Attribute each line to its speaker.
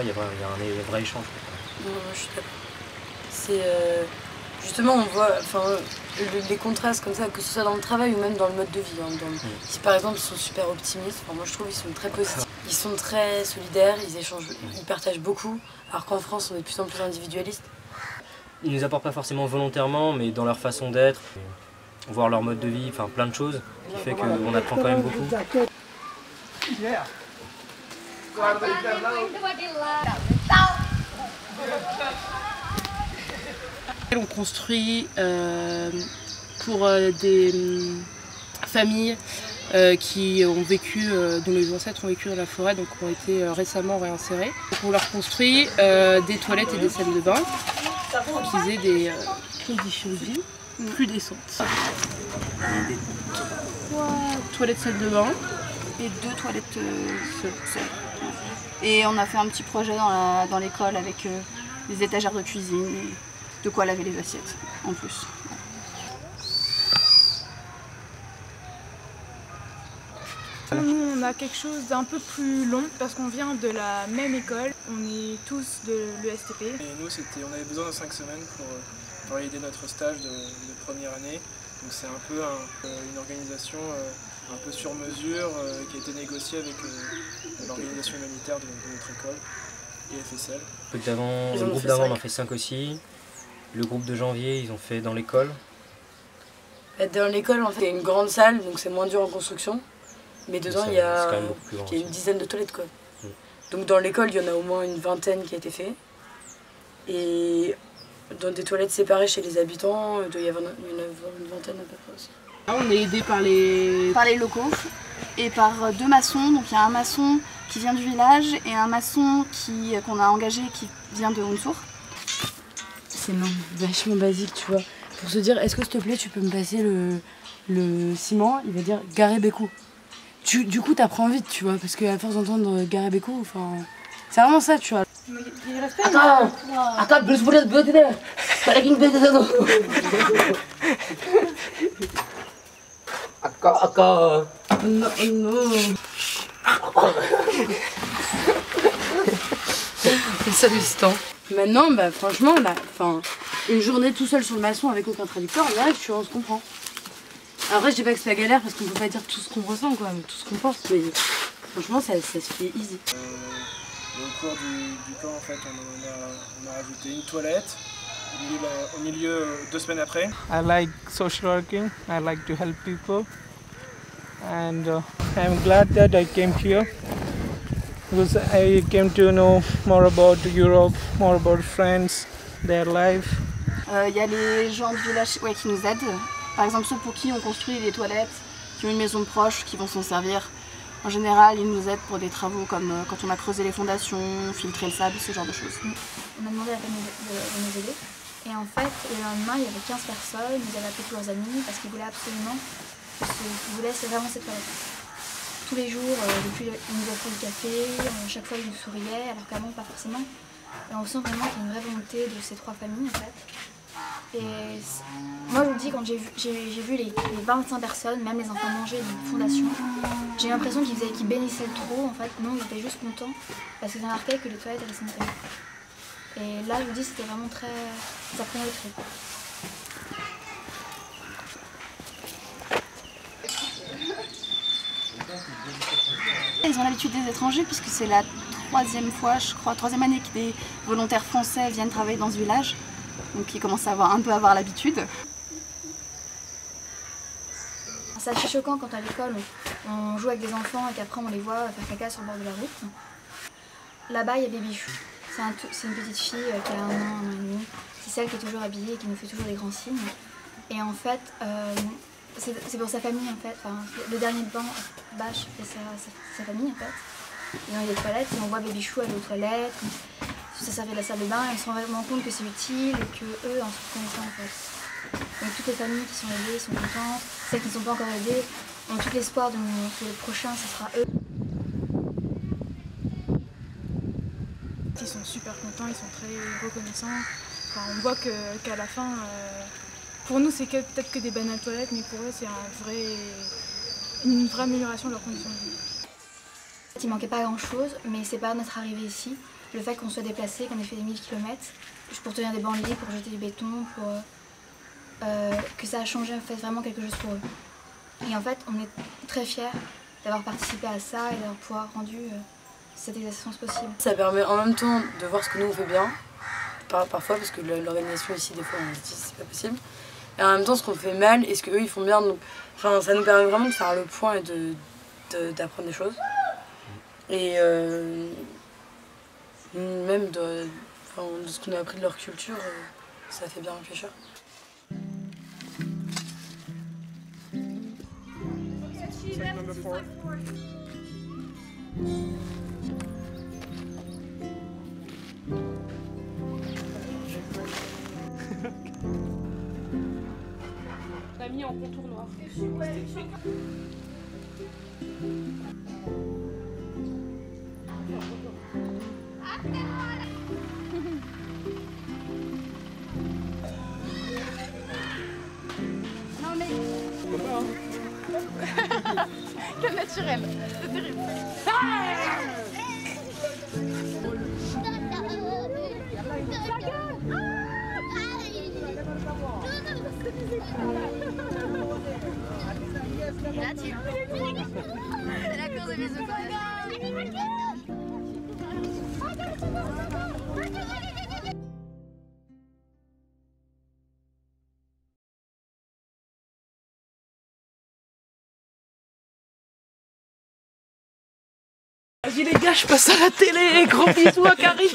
Speaker 1: il y a un vrai échange.
Speaker 2: Non, je suis d'accord. C'est justement, on voit les contrastes comme ça, que ce soit dans le travail ou même dans le mode de vie. Hein, si par exemple ils sont super optimistes, moi je trouve qu'ils sont très positifs, ils sont très solidaires, ils échangent, ils partagent beaucoup, alors qu'en France on est de plus en plus individualiste.
Speaker 1: Ils nous apportent pas forcément volontairement, mais dans leur façon d'être, voir leur mode de vie, enfin plein de choses, qui fait qu'on apprend quand même beaucoup.
Speaker 3: On construit pour des familles qui ont vécu, dont les ancêtres ont vécu dans la forêt, donc ont été récemment réinsérés. Donc on leur construit des toilettes et des salles de bain pour qu'ils aient des conditions de vie plus décentes. 3 toilettes salles de bain
Speaker 4: et 2 toilettes seules. Et on a fait un petit projet dans l'école avec des étagères de cuisine et de quoi laver les assiettes en plus.
Speaker 5: Nous, on a quelque chose d'un peu plus long parce qu'on vient de la même école. On est tous de l'ESTP.
Speaker 6: Et nous, on avait besoin de 5 semaines pour valider notre stage de première année. Donc c'est un peu une organisation un peu sur mesure qui a été négociée avec l'organisation humanitaire de notre école et FSL.
Speaker 1: Le groupe d'avant en a fait 5 aussi. Le groupe de janvier, ils ont fait dans l'école.
Speaker 2: Dans l'école, en fait, il y a une grande salle, donc c'est moins dur en construction. Mais dedans, il y a une dizaine de toilettes, quoi. Donc dans l'école, il y en a au moins une vingtaine qui a été fait. Et dans des toilettes séparées chez les habitants, il y en a une vingtaine à peu près aussi.
Speaker 4: On est aidé par les locaux et par 2 maçons. Donc il y a un maçon qui vient du village et un maçon qu'on a engagé qui vient de Honsour.
Speaker 2: C'est vachement basique, tu vois. Pour se dire, est-ce que s'il te plaît, tu peux me passer le ciment, il va dire Garébécou. Du coup, t'apprends vite, tu vois, parce qu'à force d'entendre Garébécou, enfin, c'est vraiment ça, tu vois.
Speaker 7: Attends, plus boleh buat tidak? Taking beda satu. Akka.
Speaker 2: Non. C'est hallucinant. Maintenant, bah, franchement, une journée tout seul sur le maçon avec aucun traducteur, on y arrive, tu vois, on se comprend. Après, je dis pas que c'est la galère parce qu'on peut pas dire tout ce qu'on ressent, quoi, mais tout ce qu'on pense, mais franchement, ça se fait easy.
Speaker 6: Au cours du camp, en fait, on a rajouté une toilette au milieu 2 semaines après.
Speaker 8: I like social working. I like to help people, and I'm glad that I came here because I came to know more about Europe, more about friends, their life.
Speaker 4: Il y a les gens du village qui nous aident. Par exemple, ceux pour qui on construit les toilettes, qui ont une maison proche, qui vont s'en servir. En général, ils nous aident pour des travaux comme quand on a creusé les fondations, filtré le sable, ce genre de choses.
Speaker 9: On a demandé à la famille de nous aider. Et en fait, le lendemain, il y avait 15 personnes, ils avaient appelé tous leurs amis parce qu'ils voulaient absolument vraiment cette toilette. Tous les jours, depuis, ils nous offraient du café, chaque fois ils nous souriaient, alors qu'avant pas forcément. Et on sent vraiment qu'il y a une vraie volonté de ces 3 familles en fait. Et moi je vous dis, quand j'ai vu les 25 personnes, même les enfants manger d'une fondation, j'ai l'impression qu'ils bénissaient trop en fait. Non, ils étaient juste contents parce qu'ils ont remarqué que les toilettes étaient sanitaires. Et là je vous dis, c'était vraiment très... ça prenait le truc.
Speaker 4: Ils ont l'habitude des étrangers puisque c'est la 3e fois, je crois, 3e année que des volontaires français viennent travailler dans ce village. Donc ils commencent à un peu avoir l'habitude.
Speaker 9: C'est assez choquant quand à l'école on joue avec des enfants et qu'après on les voit faire caca sur le bord de la route. Là-bas il y a Babychou. C'est une petite fille qui a 1 an, 1 an et demi. C'est celle qui est toujours habillée et qui nous fait toujours des grands signes. Et en fait, c'est pour sa famille en fait. Enfin, le dernier banc bâche et sa famille en fait. Ils ont des toilettes et on voit Babychou aller aux toilettes. Ça servait de la salle de bain et on se rend vraiment compte que c'est utile et qu'eux en sont contents en fait. Donc toutes les familles qui sont aidées sont contentes, celles qui ne sont pas encore aidées ont tout l'espoir que le prochain ce sera eux.
Speaker 5: Ils sont super contents, ils sont très reconnaissants. Enfin, on voit qu'à la fin, pour nous c'est peut-être que des banales toilettes, mais pour eux c'est une vraie amélioration de leurs conditions de vie.
Speaker 9: Il manquait pas grand chose, mais c'est pas notre arrivée ici le fait qu'on soit déplacé, qu'on ait fait des 1000 km pour tenir des banlieues, pour jeter du béton, que ça a changé en fait vraiment quelque chose pour eux. Et en fait, on est très fiers d'avoir participé à ça et d'avoir pouvoir rendu cette exercice possible.
Speaker 2: Ça permet en même temps de voir ce que nous on fait bien, parfois parce que l'organisation ici des fois on se dit c'est pas possible, et en même temps ce qu'on fait mal et ce qu'eux ils font bien. Donc, enfin, ça nous permet vraiment de faire le point et d'apprendre des choses. Et même de ce qu'on a appris de leur culture, ça fait bien réfléchir.
Speaker 3: On l'a mis en contour noir.
Speaker 4: Non mais... Quel naturel, c'est terrible.
Speaker 9: C'est la course de bisous quand même.
Speaker 3: Vas-y les gars, je passe à la télé, gros bisous à Karim.